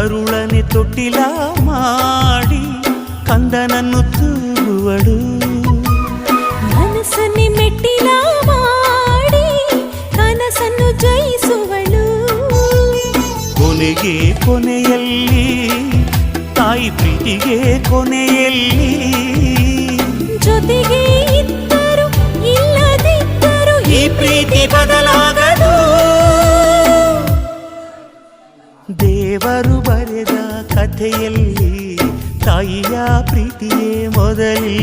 ಕರುಳನೆ ತೊಟ್ಟಿಲ ಮಾಡಿ ಕಂದನನ್ನು ತೂಗುವಳು. ಮನಸ್ಸನ್ನೇ ಮೆಟ್ಟಿಲ ಮಾಡಿ ಕನಸನ್ನು ಜಯಿಸುವಳು. ಕೊನೆಗೆ ಕೊನೆಯಲ್ಲಿ ತಾಯಿ ಪ್ರೀತಿಗೆ ಕೊನೆಯಲ್ಲಿ ಜೊತೆಗೆ ಇದ್ದರು ಇಲ್ಲದಿದ್ದರು ಈ ಪ್ರೀತಿ ಬದಲಾಗದು. ದೇವರು ಬರೆದ ಕಥೆಯಲ್ಲಿ ತಾಯಿಯ ಪ್ರೀತಿಯೇ ಮೊದಲಿ.